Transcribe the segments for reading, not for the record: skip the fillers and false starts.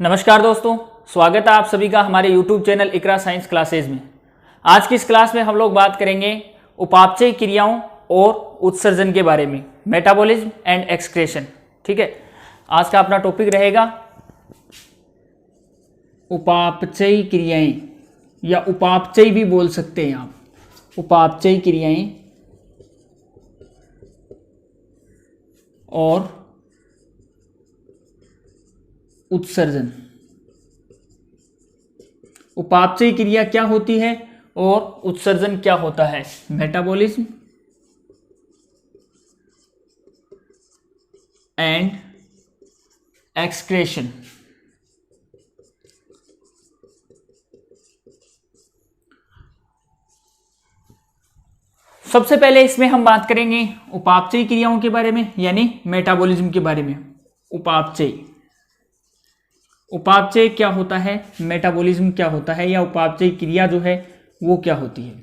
नमस्कार दोस्तों, स्वागत है आप सभी का हमारे YouTube चैनल इकरा साइंस क्लासेज में। आज की इस क्लास में हम लोग बात करेंगे उपापचय क्रियाओं और उत्सर्जन के बारे में, मेटाबॉलिज्म एंड एक्सक्रेशन। ठीक है, आज का अपना टॉपिक रहेगा उपापचय क्रियाएं, या उपापचय भी बोल सकते हैं आप, उपापचय क्रियाएं और उत्सर्जन। उपापचय क्रिया क्या होती है और उत्सर्जन क्या होता है, मेटाबॉलिज्म एंड एक्सक्रेशन। सबसे पहले इसमें हम बात करेंगे उपापचय क्रियाओं के बारे में, यानी मेटाबॉलिज्म के बारे में। उपापचय क्या होता है, मेटाबॉलिज्म क्या होता है, या उपापचय क्रिया जो है वो क्या होती है।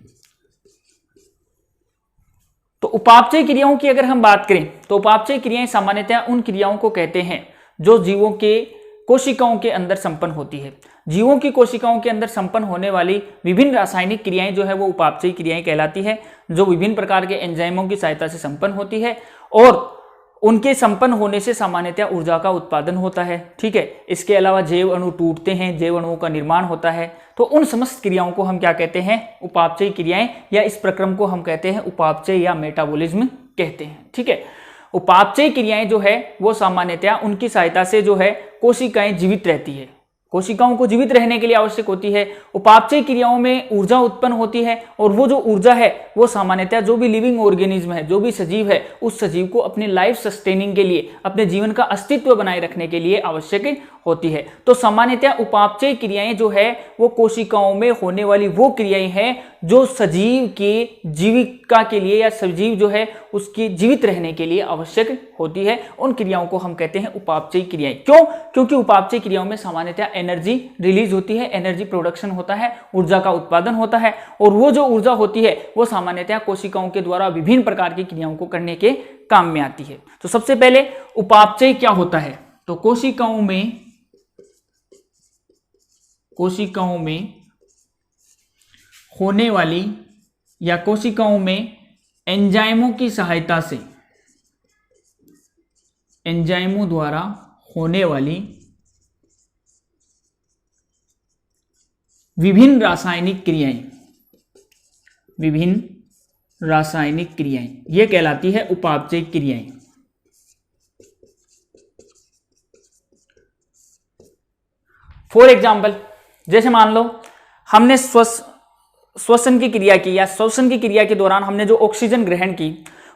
तो उपापचय क्रियाओं की अगर हम बात करें तो उपापचय क्रियाएं सामान्यतः उन क्रियाओं को कहते हैं जो जीवों के कोशिकाओं के अंदर संपन्न होती है। जीवों की कोशिकाओं के अंदर संपन्न होने वाली विभिन्न रासायनिक क्रियाएं जो है वो उपापचय क्रियाएं कहलाती है, जो विभिन्न प्रकार के एंजाइमों की सहायता से संपन्न होती है और उनके संपन्न होने से सामान्यतः ऊर्जा का उत्पादन होता है। ठीक है, इसके अलावा जैव अणु टूटते हैं, जैव अणुओं का निर्माण होता है। तो उन समस्त क्रियाओं को हम क्या कहते हैं, उपापचय क्रियाएं, या इस प्रक्रम को हम कहते हैं उपापचय या मेटाबॉलिज्म कहते हैं। ठीक है, उपापचय क्रियाएं जो है वो सामान्यतः उनकी सहायता से जो है कोशिकाएं जीवित रहती है, कोशिकाओं को जीवित रहने के लिए आवश्यक होती है। उपापचय क्रियाओं में ऊर्जा उत्पन्न होती है और वो जो ऊर्जा है वो सामान्यतः जो भी लिविंग ऑर्गेनिज्म है, जो भी सजीव है, उस सजीव को अपने लाइफ सस्टेनिंग के लिए, अपने जीवन का अस्तित्व बनाए रखने के लिए आवश्यक होती है। तो सामान्यतः उपापचय क्रियाएं जो है वो कोशिकाओं में होने वाली वो क्रियाएं हैं जो सजीव के जीविका के लिए या सजीव जो है उसकी जीवित रहने के लिए आवश्यक होती है। उन क्रियाओं को हम कहते हैं उपापचय क्रियाएं। क्यों? क्योंकि उपापचय क्रियाओं में सामान्यतः एनर्जी रिलीज होती है, एनर्जी प्रोडक्शन होता है, ऊर्जा का उत्पादन होता है, और वो जो ऊर्जा होती है वो सामान्यतः कोशिकाओं के द्वारा विभिन्न प्रकार की क्रियाओं को करने के काम में आती है। तो सबसे पहले उपापचय क्या होता है, तो कोशिकाओं में होने वाली या कोशिकाओं में एंजाइमों की सहायता से, एंजाइमों द्वारा होने वाली विभिन्न रासायनिक क्रियाएं, ये कहलाती है उपापचय क्रियाएं। फॉर एग्जाम्पल, जैसे मान लो हमने श्वसन की क्रिया की, या श्वसन की क्रिया के दौरान हमने जो ऑक्सीजन ग्रहण की,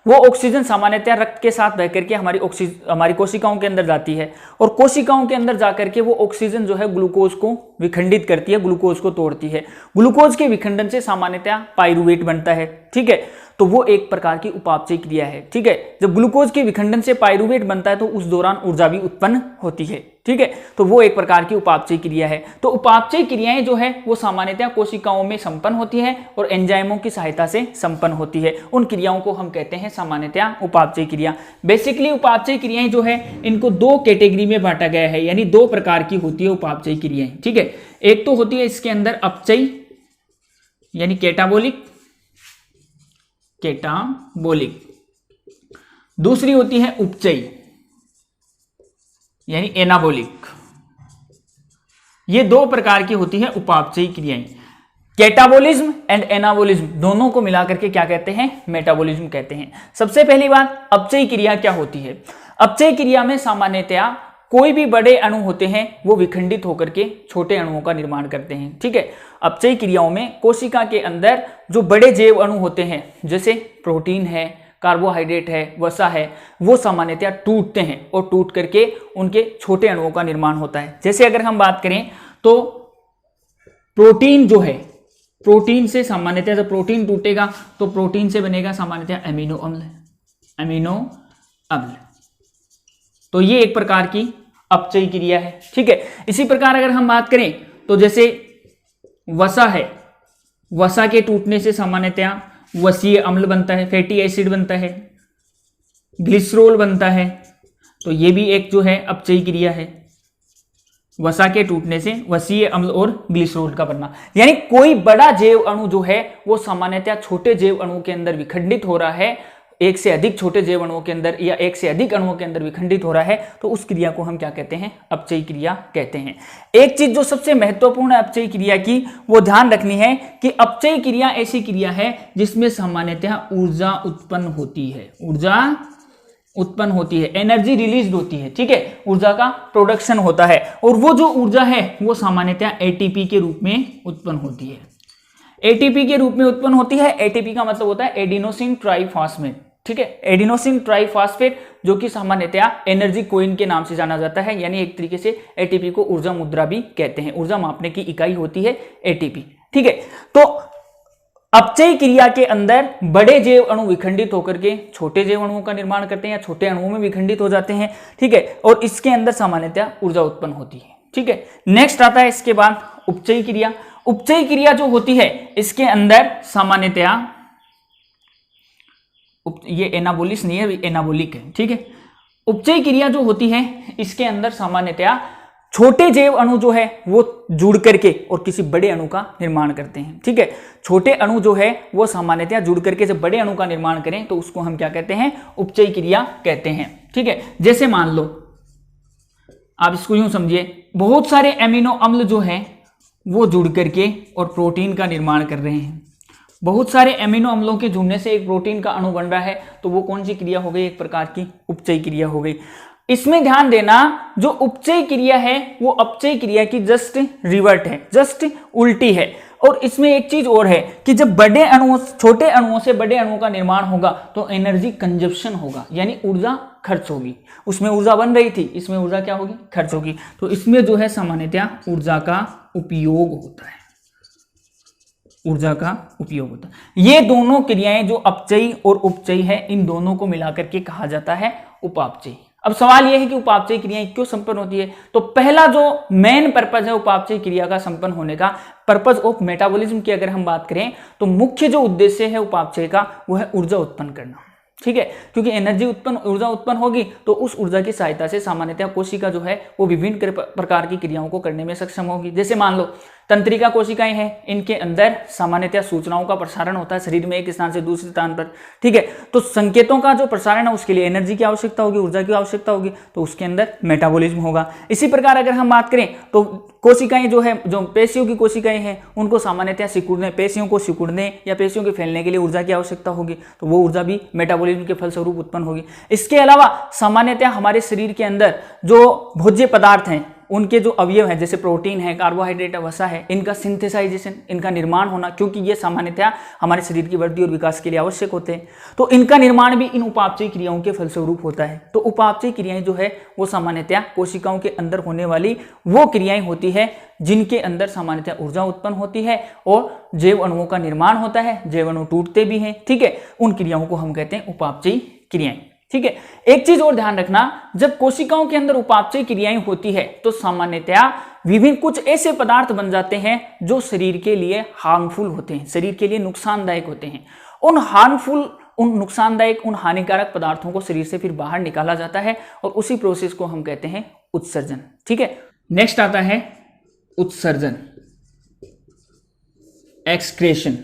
वो ऑक्सीजन सामान्यतः रक्त के साथ बह करके हमारी कोशिकाओं के अंदर जाती है, और कोशिकाओं के अंदर जाकर के वो ऑक्सीजन जो है ग्लूकोज को विखंडित करती है, ग्लूकोज को तोड़ती है। ग्लूकोज के विखंडन से सामान्यतः पाइरुवेट बनता है। ठीक है, तो वो एक प्रकार की उपापचय क्रिया है। ठीक है, जब ग्लूकोज के विखंडन से पाइरुवेट बनता है तो उस दौरान ऊर्जा भी उत्पन्न होती है। ठीक है, तो वो एक प्रकार की उपापचय क्रिया है। तो उपापचय क्रियाएं जो है वो सामान्यतः कोशिकाओं में संपन्न होती है और एंजाइमों की सहायता से संपन्न होती है। उन क्रियाओं को हम कहते हैं सामान्यतः उपापचय क्रिया। बेसिकली उपापचय क्रियाएं जो है इनको दो कैटेगरी में बांटा गया है, यानी दो प्रकार की होती है उपापचय क्रियाएं। ठीक है, एक तो होती है इसके अंदर अपचय यानी कैटाबोलिक, दूसरी होती है उपचय यानी एनाबोलिक। ये दो प्रकार की होती है उपापचय क्रियाएं। कैटाबोलिज्म एंड एनाबोलिज्म दोनों को मिलाकर के क्या कहते हैं, मेटाबॉलिज्म कहते हैं। सबसे पहली बात, अपचय क्रिया क्या होती है। अपचय क्रिया में सामान्यतया कोई भी बड़े अणु होते हैं वो विखंडित होकर के छोटे अणुओं का निर्माण करते हैं। ठीक है, अपचय क्रियाओं में कोशिका के अंदर जो बड़े जैव अणु होते हैं, जैसे प्रोटीन है, कार्बोहाइड्रेट है, वसा है, वो सामान्यतः टूटते हैं और टूट करके उनके छोटे अणुओं का निर्माण होता है। जैसे अगर हम बात करें तो प्रोटीन जो है, प्रोटीन से सामान्यतः जब प्रोटीन टूटेगा तो प्रोटीन से बनेगा सामान्यतः अमीनो अम्ल। तो ये एक प्रकार की अपचय क्रिया है। ठीक है, इसी प्रकार अगर हम बात करें तो जैसे वसा है, वसा के टूटने से सामान्यतः वसीय अम्ल बनता है, फैटी एसिड बनता है, ग्लिसरॉल बनता है। तो ये भी एक जो है अपचयी क्रिया है। वसा के टूटने से वसीय अम्ल और ग्लिसरॉल का बनना। यानी कोई बड़ा जैव अणु जो है वो सामान्यतः छोटे जैव अणु के अंदर विखंडित हो रहा है, एक से अधिक छोटे जैव अणुओं के अंदर या एक से अधिक अणुओं के अंदर विखंडित हो रहा है, तो उस क्रिया को हम क्या कहते हैं? अपचयी क्रिया कहते हैं। एक चीज जो सबसे महत्वपूर्ण है अपचयी क्रिया की, वो ध्यान रखनी है कि अपचयी क्रिया ऐसी क्रिया है जिसमें सामान्यतः ऊर्जा उत्पन्न होती है, ऊर्जा उत्पन्न होती है, एनर्जी रिलीज होती है, ठीक है, ऊर्जा का प्रोडक्शन होता है, और वो जो ऊर्जा है वो सामान्यतः एटीपी के रूप में उत्पन्न होती है। एटीपी के रूप में उत्पन्न होती है। एटीपी का मतलब होता है एडिनोसिन ट्राइफॉस्फेट, ठीक है, एडिनोसिन ट्राइफॉस्फेट, जो कि सामान्यतः एनर्जी कॉइन के नाम से जाना जाता है। यानी एक तरीके से एटीपी को ऊर्जा मुद्रा भी कहते हैं, ऊर्जा मापने की इकाई होती है एटीपी, ठीक है। तो अपचयी क्रिया के अंदर बड़े जैव अणु विखंडित होकर के छोटे जैव अणुओं का निर्माण करते हैं या छोटे अणुओं में विखंडित हो जाते हैं, ठीक है, और इसके अंदर सामान्यतः ऊर्जा उत्पन्न होती है, ठीक है। नेक्स्ट आता है इसके बाद उपचयी क्रिया। उपचयी क्रिया जो होती है इसके अंदर सामान्यतः ये एनाबोलिस नहीं है, एनाबोलिक है, ठीक है। उपचयी क्रिया जो होती है इसके अंदर सामान्यतः छोटे जैव अणु जो है वो जुड़ करके और किसी बड़े अणु का निर्माण करते हैं, ठीक है। छोटे अणु जो है वो सामान्यतः जुड़ करके जब बड़े अणु का निर्माण करें तो उसको हम क्या कहते हैं? उपचयी क्रिया कहते हैं, ठीक है। जैसे मान लो, आप इसको यूं समझिए, बहुत सारे एमिनो अम्ल जो है वो जुड़ करके और प्रोटीन का निर्माण कर रहे हैं। बहुत सारे एमिनो अम्लों के जुड़ने से एक प्रोटीन का अणु बन रहा है, तो वो कौन सी क्रिया हो गई? एक प्रकार की उपचयी क्रिया हो गई। इसमें ध्यान देना, जो उपचयी क्रिया है वो अपचयी क्रिया की जस्ट रिवर्ट है, जस्ट उल्टी है। और इसमें एक चीज और है कि जब बड़े अणुओं, छोटे अणुओं से बड़े अणुओं का निर्माण होगा तो एनर्जी कंजप्शन होगा, यानी ऊर्जा खर्च होगी। उसमें ऊर्जा बन रही थी, इसमें ऊर्जा क्या होगी? खर्च होगी। तो इसमें जो है सामान्यतः ऊर्जा का उपयोग होता है, ऊर्जा का उपयोग होता है। ये दोनों क्रियाएं जो अपचयी और उपचयी है, इन दोनों को मिलाकर के कहा जाता है उपापचयी। अब सवाल यह है कि उपापचयी क्रियाएं क्यों संपन्न होती है? तो पहला जो मेन पर्पज है उपापचयी क्रिया का संपन्न होने का, पर्पज ऑफ मेटाबॉलिज्म की अगर हम बात करें तो मुख्य जो उद्देश्य है उपापचय का वो है ऊर्जा उत्पन्न करना, ठीक है। क्योंकि एनर्जी उत्पन्न, ऊर्जा उत्पन्न होगी तो उस ऊर्जा की सहायता से सामान्यतः कोशिका जो है वो विभिन्न प्रकार की क्रियाओं को करने में सक्षम होगी। जैसे मान लो तंत्रिका कोशिकाएं हैं, इनके अंदर सामान्यतः सूचनाओं का प्रसारण होता है शरीर में एक स्थान से दूसरे स्थान पर, ठीक है। तो संकेतों का जो प्रसारण है उसके लिए एनर्जी की आवश्यकता होगी, ऊर्जा की आवश्यकता होगी, तो उसके अंदर मेटाबॉलिज्म होगा। इसी प्रकार अगर हम बात करें तो कोशिकाएं जो है, जो पेशियों की कोशिकाएं हैं, उनको सामान्यतः सिकुड़ने, पेशियों को सिकुड़ने या पेशियों के फैलने के लिए ऊर्जा की आवश्यकता होगी, तो वो ऊर्जा भी मेटाबॉलिज्म के फलस्वरूप उत्पन्न होगी। इसके अलावा सामान्यतः हमारे शरीर के अंदर जो भोज्य पदार्थ हैं, उनके जो अवयव हैं, जैसे प्रोटीन है, कार्बोहाइड्रेट है, वसा है, इनका सिंथेसाइजेशन, इनका निर्माण होना, क्योंकि ये सामान्यतः हमारे शरीर की वृद्धि और विकास के लिए आवश्यक होते हैं, तो इनका निर्माण भी इन उपापचयी क्रियाओं के फलस्वरूप होता है। तो उपापचयी क्रियाएं जो है वो सामान्यतः कोशिकाओं के अंदर होने वाली वो क्रियाएं होती है जिनके अंदर सामान्यतः ऊर्जा उत्पन्न होती है और जैव अणुओं का निर्माण होता है, जैव अणु टूटते भी हैं, ठीक है। उन क्रियाओं को हम कहते हैं उपापचयी क्रियाएं, ठीक है। एक चीज और ध्यान रखना, जब कोशिकाओं के अंदर उपापचयी क्रियाएं होती है तो सामान्यतः विभिन्न कुछ ऐसे पदार्थ बन जाते हैं जो शरीर के लिए हार्मफुल होते हैं, शरीर के लिए नुकसानदायक होते हैं। उन हार्मफुल, उन नुकसानदायक, उन हानिकारक पदार्थों को शरीर से फिर बाहर निकाला जाता है और उसी प्रोसेस को हम कहते हैं उत्सर्जन, ठीक है। नेक्स्ट आता है उत्सर्जन, एक्सक्रेशन।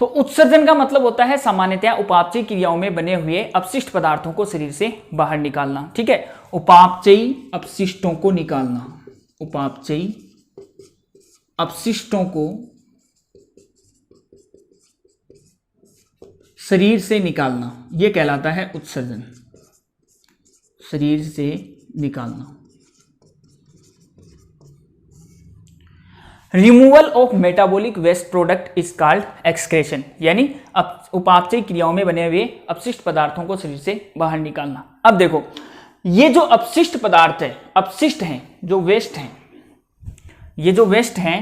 तो उत्सर्जन का मतलब होता है सामान्यतः उपापचयी क्रियाओं में बने हुए अपशिष्ट पदार्थों को शरीर से बाहर निकालना, ठीक है। उपापचयी अपशिष्टों को निकालना, उपापचयी अपशिष्टों को शरीर से निकालना, यह कहलाता है उत्सर्जन, शरीर से निकालना। Removal of metabolic waste product is called excretion, यानी उपापचयी क्रियाओं में बने हुए अपशिष्ट पदार्थों को शरीर से बाहर निकालना। अब देखो, ये जो अपशिष्ट पदार्थ है, अपशिष्ट हैं, जो वेस्ट हैं, ये जो वेस्ट हैं,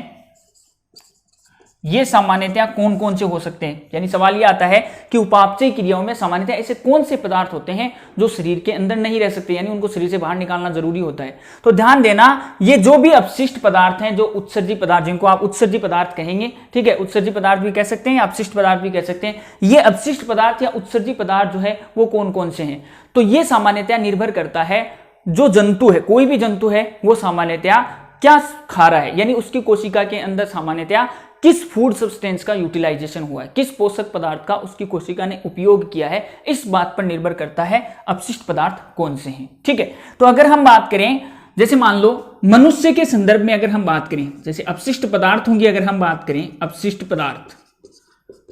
ये सामान्यतया कौन कौन से हो सकते हैं, यानी सवाल ये आता है कि उपापचय क्रियाओं में सामान्यतया ऐसे कौन से पदार्थ होते हैं जो शरीर के अंदर नहीं रह सकते, यानी उनको शरीर से बाहर निकालना जरूरी होता है। तो ध्यान देना, ये जो भी अपशिष्ट पदार्थ हैं, जो उत्सर्जी पदार्थ, जिनको आप उत्सर्जी पदार्थ कहेंगे, ठीक है, उत्सर्जी पदार्थ भी कह सकते हैं, अपशिष्ट पदार्थ भी कह सकते हैं। ये अपशिष्ट पदार्थ या उत्सर्जी पदार्थ जो है वो कौन कौन से हैं, तो ये सामान्यतया निर्भर करता है जो जंतु है, कोई भी जंतु है वो सामान्यतया क्या खा रहा है, यानी उसकी कोशिका के अंदर सामान्यतया किस फूड सब्सटेंस का यूटिलाइजेशन हुआ है, किस पोषक पदार्थ का उसकी कोशिका ने उपयोग किया है, इस बात पर निर्भर करता है अपशिष्ट पदार्थ कौन से हैं। ठीक है, तो अगर हम बात करें, जैसे मान लो मनुष्य के संदर्भ में अगर हम बात करें, जैसे अपशिष्ट पदार्थों की अगर हम बात करें, अपशिष्ट पदार्थ,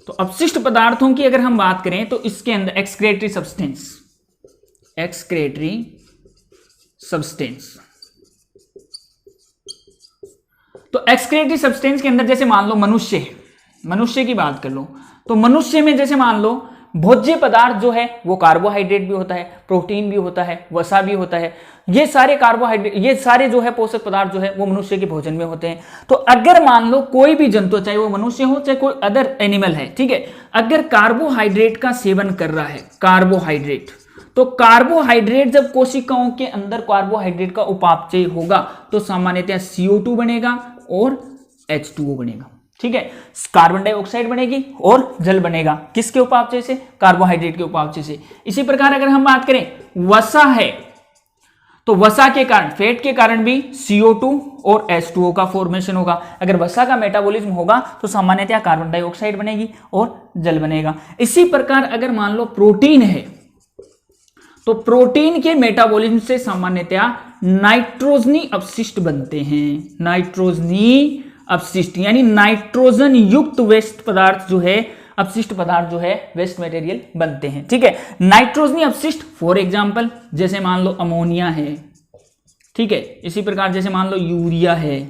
तो अपशिष्ट पदार्थों की अगर हम बात करें तो इसके अंदर एक्सक्रेटरी सब्सटेंस, एक्सक्रेटरी सब्सटेंस, तो एक्सक्रेटरी सब्सटेंस के अंदर जैसे मान लो मनुष्य है, मनुष्य की बात कर लो, तो मनुष्य में जैसे मान लो भोज्य पदार्थ जो है वो कार्बोहाइड्रेट भी होता है, प्रोटीन भी होता है, वसा भी होता है, ये सारे कार्बोहाइड्रेट, ये सारे जो है पोषक पदार्थ जो है वो मनुष्य के भोजन में होते हैं। तो अगर मान लो कोई भी जंतु, चाहे वो मनुष्य हो चाहे कोई अदर एनिमल है, ठीक है, अगर कार्बोहाइड्रेट का सेवन कर रहा है, कार्बोहाइड्रेट, तो कार्बोहाइड्रेट जब कोशिकाओं के अंदर कार्बोहाइड्रेट का उपापचय होगा तो सामान्यतः CO2 बनेगा और H2O बनेगा। ठीक है, कार्बन डाइऑक्साइड बनेगी और जल बनेगा, किसके उपापचय से, कार्बोहाइड्रेट के उपापचय से। इसी प्रकार अगर हम बात करें वसा है, तो वसा के कारण, फैट के कारण भी CO2 और H2O का फॉर्मेशन होगा। अगर वसा का मेटाबॉलिज्म होगा तो सामान्यतः कार्बन डाइऑक्साइड बनेगी और जल बनेगा। इसी प्रकार अगर मान लो प्रोटीन है, तो प्रोटीन के मेटाबॉलिज्म से सामान्यतया नाइट्रोजनी अपशिष्ट बनते हैं, नाइट्रोजनी अपशिष्ट, यानी नाइट्रोजन युक्त वेस्ट पदार्थ जो है, अपशिष्ट पदार्थ जो है वेस्ट मटेरियल बनते हैं। ठीक है, नाइट्रोजनी अपशिष्ट फॉर एग्जांपल जैसे मान लो अमोनिया है, ठीक है, इसी प्रकार जैसे मान लो यूरिया है,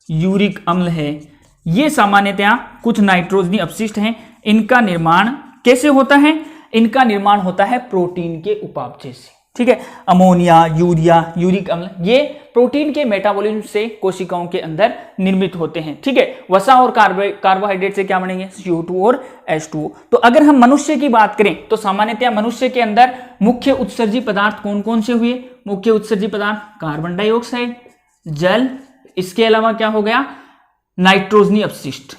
यूरिक अम्ल है, ये सामान्यतया कुछ नाइट्रोजनी अपशिष्ट हैं। इनका निर्माण कैसे होता है, इनका निर्माण होता है प्रोटीन के उपापचय से। ठीक है, अमोनिया, यूरिया, यूरिक अम्ल, ये प्रोटीन के मेटाबॉलिज्म से कोशिकाओं के अंदर निर्मित होते हैं। ठीक है, वसा और कार्बोहाइड्रेट से क्या बनेंगे, CO2 और H2O। तो अगर हम मनुष्य की बात करें तो सामान्यतः मनुष्य के अंदर मुख्य उत्सर्जी पदार्थ कौन कौन से हुए, मुख्य उत्सर्जी पदार्थ कार्बन डाइऑक्साइड, जल, इसके अलावा क्या हो गया, नाइट्रोजनी अपशिष्ट,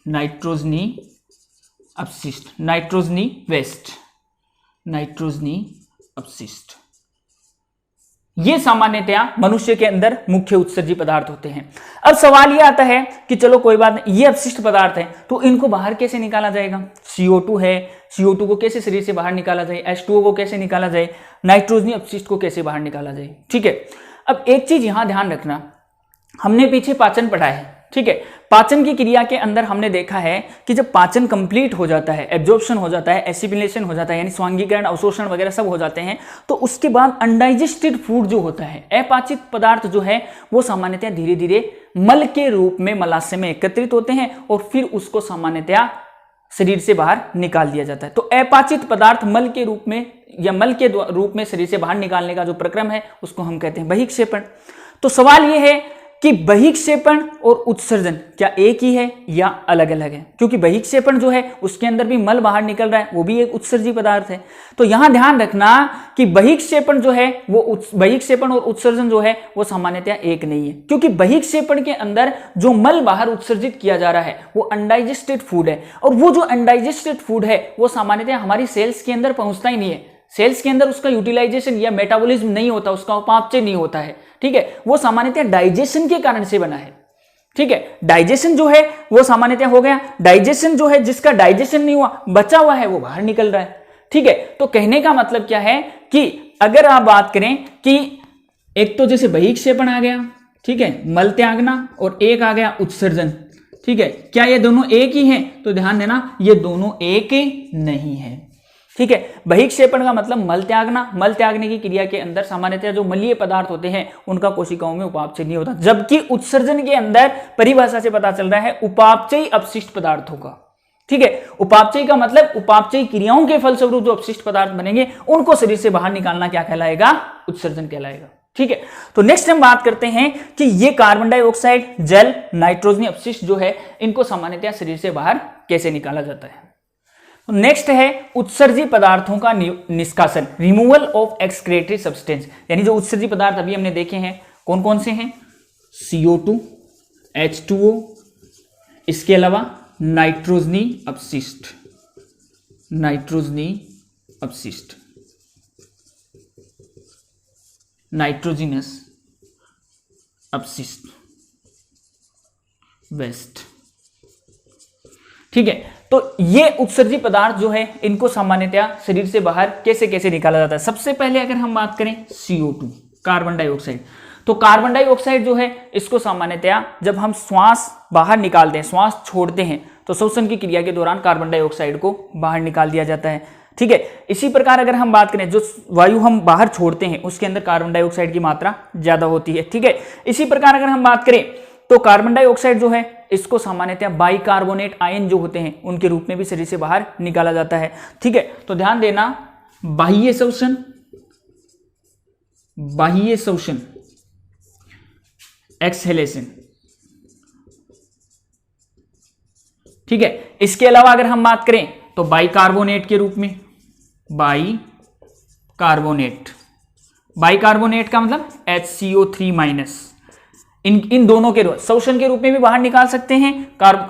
नाइट्रोजनी अपशिष्ट, नाइट्रोजनी वेस्ट, नाइट्रोजनी अपशिष्ट, ये सामान्यतया मनुष्य के अंदर मुख्य उत्सर्जी पदार्थ होते हैं। अब सवाल ये आता है कि चलो कोई बात नहीं, ये अपशिष्ट पदार्थ है तो इनको बाहर कैसे निकाला जाएगा, CO2 है, CO2 को कैसे शरीर से बाहर निकाला जाए, H2O को कैसे निकाला जाए, नाइट्रोजनी अपशिष्ट को कैसे बाहर निकाला जाए। ठीक है, अब एक चीज यहां ध्यान रखना, हमने पीछे पाचन पढ़ा है, ठीक है, पाचन की क्रिया के अंदर हमने देखा है कि जब पाचन कंप्लीट हो जाता है, एब्जॉर्प्शन हो जाता है, एसिमिलेशन हो जाता है, यानी स्वांगीकरण, अवशोषण वगैरह सब हो जाते हैं, तो उसके बाद अनडाइजेस्टेड फूड जो होता है, अपाचित पदार्थ जो है वो सामान्यतः धीरे धीरे मल के रूप में मलाशय में एकत्रित होते हैं और फिर उसको सामान्यतः शरीर से बाहर निकाल दिया जाता है। तो अपाचित पदार्थ मल के रूप में या मल के रूप में शरीर से बाहर निकालने का जो प्रक्रम है उसको हम कहते हैं बहिक्षेपण। तो सवाल यह है कि बहिक्षेपण और उत्सर्जन क्या एक ही है या अलग अलग है, क्योंकि बहिक्षेपण जो है उसके अंदर भी मल बाहर निकल रहा है, वो भी एक उत्सर्जी पदार्थ है। तो यहां ध्यान रखना कि बहिक्षेपण जो है वो बहिक्षेपण और उत्सर्जन जो है वो सामान्यतया एक नहीं है, क्योंकि बहिक्षेपण के अंदर जो मल बाहर उत्सर्जित किया जा रहा है वो अनडाइजेस्टेड फूड है, और वो जो अनडाइजेस्टेड फूड है वो सामान्यतया हमारी सेल्स के अंदर पहुंचता ही नहीं है, सेल्स के अंदर उसका यूटिलाइजेशन या मेटाबॉलिज्म नहीं होता, उसका उपापचय नहीं होता है। ठीक है, वो सामान्यतः डाइजेशन के कारण से बना है। ठीक है, डाइजेशन जो है वो सामान्यतः हो गया, डाइजेशन जो है जिसका डाइजेशन नहीं हुआ, बचा हुआ है, वो बाहर निकल रहा है। ठीक है, तो कहने का मतलब क्या है कि अगर आप बात करें कि एक तो जैसे बहिक्षेपण आ गया, ठीक है, मल त्यागना, और एक आ गया उत्सर्जन। ठीक है, क्या ये दोनों एक ही हैं, तो ध्यान देना ये दोनों एक नहीं है। ठीक है, बहिक्षेपण का मतलब मल त्यागना, मल त्यागने की क्रिया के अंदर सामान्यतः जो मलीय पदार्थ होते हैं उनका कोशिकाओं में उपापचय नहीं होता, जबकि उत्सर्जन के अंदर परिभाषा से पता चल रहा है उपापचयी अपशिष्ट पदार्थों का। ठीक है, उपापचय का मतलब उपापचयी क्रियाओं के फलस्वरूप जो अपशिष्ट पदार्थ बनेंगे उनको शरीर से बाहर निकालना क्या कहलाएगा, उत्सर्जन कहलाएगा। ठीक है। तो नेक्स्ट हम बात करते हैं कि ये कार्बन डाइऑक्साइड, जल, नाइट्रोजनी अपशिष्ट जो है इनको सामान्यतः शरीर से बाहर कैसे निकाला जाता है। तो नेक्स्ट है उत्सर्जी पदार्थों का निष्कासन, रिमूवल ऑफ एक्सक्रेटरी सब्सटेंस, यानी जो उत्सर्जी पदार्थ अभी हमने देखे हैं कौन कौन से हैं, CO2, H2O, इसके अलावा नाइट्रोजनी अपशिष्ट, नाइट्रोजनी अपशिष्ट, नाइट्रोजिनस अपशिष्ट, वेस्ट। ठीक है, तो ये उत्सर्जी पदार्थ जो है इनको सामान्यतया शरीर से बाहर कैसे कैसे निकाला जाता है। सबसे पहले अगर हम बात करें CO2, कार्बन डाइऑक्साइड, तो कार्बन डाइऑक्साइड जो है इसको सामान्यतया जब हम श्वास बाहर निकालते हैं, श्वास छोड़ते हैं, तो श्वसन की क्रिया के दौरान कार्बन डाइऑक्साइड को बाहर निकाल दिया जाता है। ठीक है, इसी प्रकार अगर हम बात करें जो वायु हम बाहर छोड़ते हैं उसके अंदर कार्बन डाइऑक्साइड की मात्रा ज्यादा होती है। ठीक है, इसी प्रकार अगर हम बात करें तो कार्बन डाइऑक्साइड जो है इसको सामान्यतः बाइकार्बोनेट आयन जो होते हैं उनके रूप में भी शरीर से बाहर निकाला जाता है। ठीक है, तो ध्यान देना, बाह्य श्वसन, बाह्य श्वसन, एक्सहेलेशन। ठीक है, इसके अलावा अगर हम बात करें तो बाइकार्बोनेट के रूप में, बाइकार्बोनेट, बाइकार्बोनेट का मतलब HCO3-, इन दोनों के शोषण के रूप में भी बाहर निकाल सकते हैं,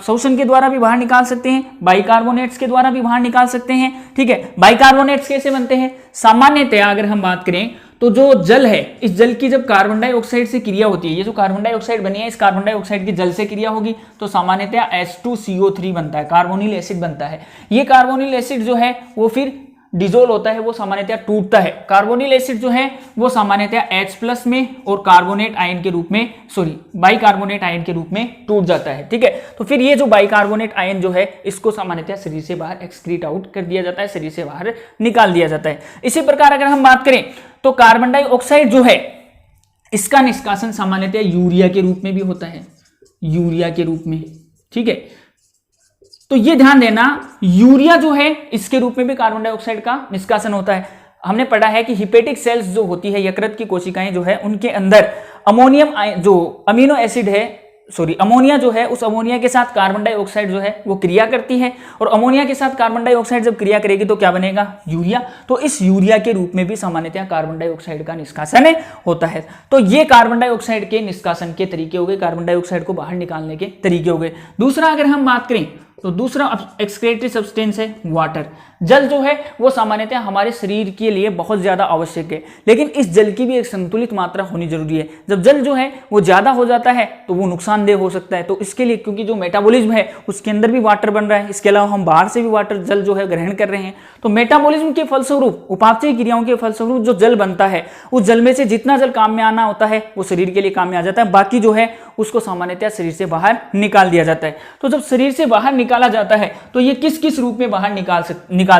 शोषण के द्वारा भी बाहर निकाल सकते हैं, बाइकार्बोनेट्स के द्वारा भी बाहर निकाल सकते हैं। ठीक है, बाइकार्बोनेट्स कैसे बनते हैं, सामान्यतया अगर हम बात करें तो जो जल है, इस जल की जब कार्बन डाइऑक्साइड से क्रिया होती है, ये जो कार्बन डाइऑक्साइड बनी है इस कार्बन डाइऑक्साइड की जल से क्रिया होगी तो सामान्यतया H2CO3 बनता है, कार्बोनिल एसिड बनता है। ये कार्बोनिल एसिड जो है वो फिर डिजोल्व होता है, वो सामान्यतः टूटता है। कार्बोनिल एसिड जो है वो सामान्यतः H+ में और कार्बोनेट आयन के रूप में, बाइकार्बोनेट आयन के रूप में टूट जाता है। ठीक है, तो फिर ये जो बाइकार्बोनेट आयन जो है इसको सामान्यतः शरीर से बाहर एक्सक्रीट आउट कर दिया जाता है, शरीर से बाहर निकाल दिया जाता है। इसी प्रकार अगर हम बात करें तो कार्बन डाइऑक्साइड जो है इसका निष्कासन सामान्यतः यूरिया के रूप में भी होता है, यूरिया के रूप में। ठीक है, तो ये ध्यान देना, यूरिया जो है इसके रूप में भी कार्बन डाइऑक्साइड का निष्कासन होता है। हमने पढ़ा है कि हिपेटिक सेल्स जो होती है, यकृत की कोशिकाएं जो है उनके अंदर अमोनियम जो अमीनो एसिड है, अमोनिया जो है, उस अमोनिया के साथ कार्बन डाइऑक्साइड जो है वो क्रिया करती है और अमोनिया के साथ कार्बन डाइऑक्साइड जब क्रिया करेगी तो क्या बनेगा, यूरिया। तो इस यूरिया के रूप में भी सामान्यतः कार्बन डाइऑक्साइड का निष्कासन होता है। तो ये कार्बन डाइऑक्साइड के निष्कासन के तरीके हो गए, कार्बन डाइऑक्साइड को बाहर निकालने के तरीके हो गए। दूसरा अगर हम बात करें तो दूसरा एक्सक्रेटरी सब्सटेंस है वाटर। जल जो है वो सामान्यतः हमारे शरीर के लिए बहुत ज्यादा आवश्यक है, लेकिन इस जल की भी एक संतुलित मात्रा होनी जरूरी है। जब जल जो है वो ज्यादा हो जाता है तो वो नुकसानदेह हो सकता है। तो इसके लिए, क्योंकि जो मेटाबॉलिज्म है उसके अंदर भी वाटर बन रहा है, इसके अलावा हम बाहर से भी वाटर जल जो है ग्रहण कर रहे हैं, तो मेटाबॉलिज्म के फलस्वरूप, उपापचय क्रियाओं के फलस्वरूप जो जल बनता है उस जल में से जितना जल काम में आना होता है वो शरीर के लिए काम में आ जाता है, बाकी जो है उसको सामान्यतः शरीर से बाहर निकाल दिया जाता है। तो जब शरीर से बाहर निकाला जाता है तो ये किस किस रूप में बाहर निकाल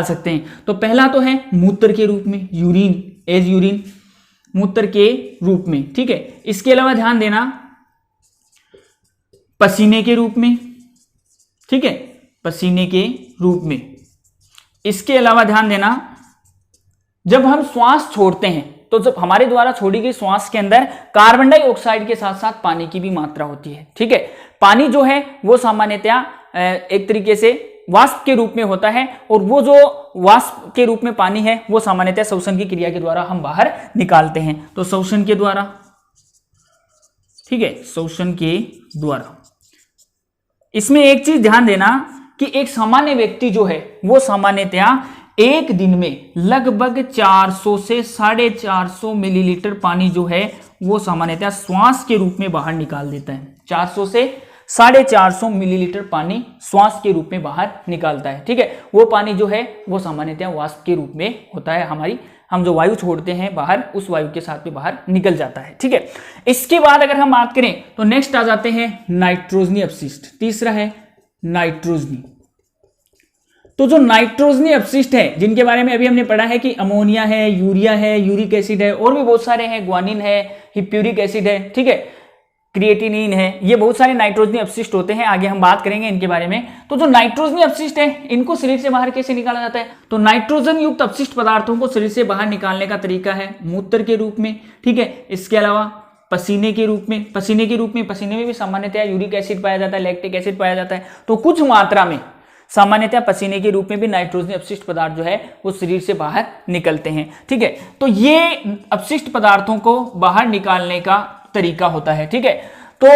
सकते हैं, तो पहला तो है मूत्र के रूप में, यूरिन, एज यूरिन, मूत्र के रूप में। ठीक है, इसके अलावा ध्यान देना पसीने के रूप में। ठीक है, पसीने के रूप में। इसके अलावा ध्यान देना जब हम श्वास छोड़ते हैं तो जब हमारे द्वारा छोड़ी गई श्वास के अंदर कार्बन डाइऑक्साइड के साथ साथ पानी की भी मात्रा होती है। ठीक है, पानी जो है वो सामान्यतया एक तरीके से वाष्प के रूप में होता है और वो जो वाष्प के रूप में पानी है वो सामान्यतः श्वसन की क्रिया के द्वारा हम बाहर निकालते हैं। तो श्वसन के द्वारा, ठीक है, श्वसन के द्वारा। इसमें एक चीज ध्यान देना कि एक सामान्य व्यक्ति जो है वो सामान्यतया एक दिन में लगभग 400 से 450 मिलीलीटर पानी जो है वो सामान्यतः श्वास के रूप में बाहर निकाल देता है। 400 से 450 मिलीलीटर पानी श्वास के रूप में बाहर निकालता है। ठीक है, वो पानी जो है वो सामान्यतः वाष्प के रूप में होता है, हम जो वायु छोड़ते हैं बाहर उस वायु के साथ भी बाहर निकल जाता है। ठीक है, इसके बाद अगर हम बात करें तो नेक्स्ट आ जाते हैं नाइट्रोजनी अपशिष्ट। तीसरा है नाइट्रोजनी। तो जो नाइट्रोजनी अपशिष्ट है जिनके बारे में अभी हमने पढ़ा है कि अमोनिया है, यूरिया है, यूरिक एसिड है और भी बहुत सारे हैं, ग्वानिन है, हिप्यूरिक एसिड है। ठीक है, क्रिएटिनिन है, ये बहुत सारे नाइट्रोजनी अपशिष्ट होते हैं, आगे हम बात करेंगे इनके बारे में। तो जो नाइट्रोजनी अपशिष्ट है इनको शरीर से बाहर कैसे निकाला जाता है? तो नाइट्रोजन युक्त अपशिष्ट पदार्थों को शरीर से बाहर निकालने का तरीका है मूत्र के रूप में, ठीक है। इसके अलावा पसीने के रूप में, पसीने में भी सामान्यतया यूरिक एसिड पाया जाता है, लैक्टिक एसिड पाया जाता है। तो कुछ मात्रा में सामान्यतः पसीने के रूप में भी नाइट्रोजनी अपशिष्ट पदार्थ जो है वो शरीर से बाहर निकलते हैं, ठीक है। तो ये अपशिष्ट पदार्थों को बाहर निकालने का तरीका होता है, ठीक है। तो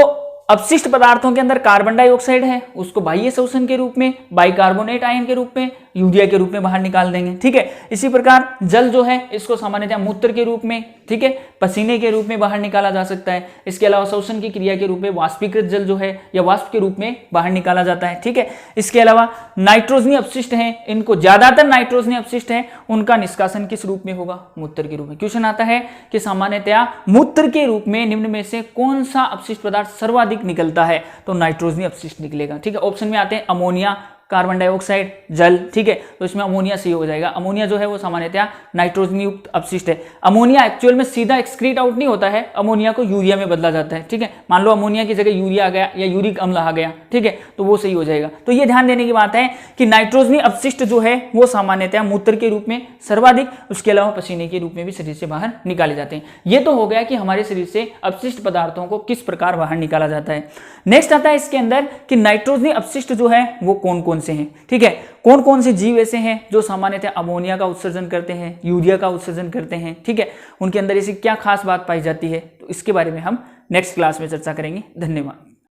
अपशिष्ट पदार्थों के अंदर कार्बन डाइऑक्साइड है, उसको बाह्य शोषण के रूप में, बाइकार्बोनेट आयन के रूप में, यूरिया के रूप में बाहर निकाल देंगे, ठीक है। इसी प्रकार जल जो है इसको सामान्यतः मूत्र के रूप में, ठीक है, पसीने के रूप में बाहर निकाला जा सकता है। इसके अलावा शोषण की क्रिया के रूप में वाष्पीकृत जल जो है या वाष्प के रूप में बाहर निकाला जाता है, ठीक है। इसके अलावा नाइट्रोजनी अपशिष्ट है, इनको ज्यादातर नाइट्रोजनी अपशिष्ट है, उनका निष्कासन किस रूप में होगा? मूत्र के रूप में। क्वेश्चन आता है कि सामान्यतया मूत्र के रूप में निम्न में से कौन सा अपशिष्ट पदार्थ सर्वाधिक निकलता है? तो नाइट्रोजनी अपशिष्ट निकलेगा, ठीक है। ऑप्शन में आते हैं अमोनिया, कार्बन डाइऑक्साइड, जल, ठीक है। तो इसमें अमोनिया सही हो जाएगा। अमोनिया जो है वो सामान्यतया नाइट्रोजन युक्त अपशिष्ट है। अमोनिया एक्चुअल में सीधा एक्सक्रीट आउट नहीं होता है, अमोनिया को यूरिया में बदला जाता है, ठीक है। मान लो अमोनिया की जगह यूरिया आ गया या यूरिक अम्ल आ गया, ठीक है, तो वो सही हो जाएगा। तो ये ध्यान देने की बात है कि नाइट्रोजनी अपशिष्ट जो है वो सामान्यतया मूत्र के रूप में सर्वाधिक, उसके अलावा पसीने के रूप में भी शरीर से बाहर निकाले जाते हैं। ये तो हो गया कि हमारे शरीर से अपशिष्ट पदार्थों को किस प्रकार बाहर निकाला जाता है। नेक्स्ट आता है इसके अंदर कि नाइट्रोजनी अपशिष्ट जो है वो कौन कौन से हैं, ठीक है। कौन कौन से जीव ऐसे हैं जो सामान्यतः अमोनिया का उत्सर्जन करते हैं, यूरिया का उत्सर्जन करते हैं, ठीक है। उनके अंदर ऐसी क्या खास बात पाई जाती है, तो इसके बारे में हम नेक्स्ट क्लास में चर्चा करेंगे। धन्यवाद।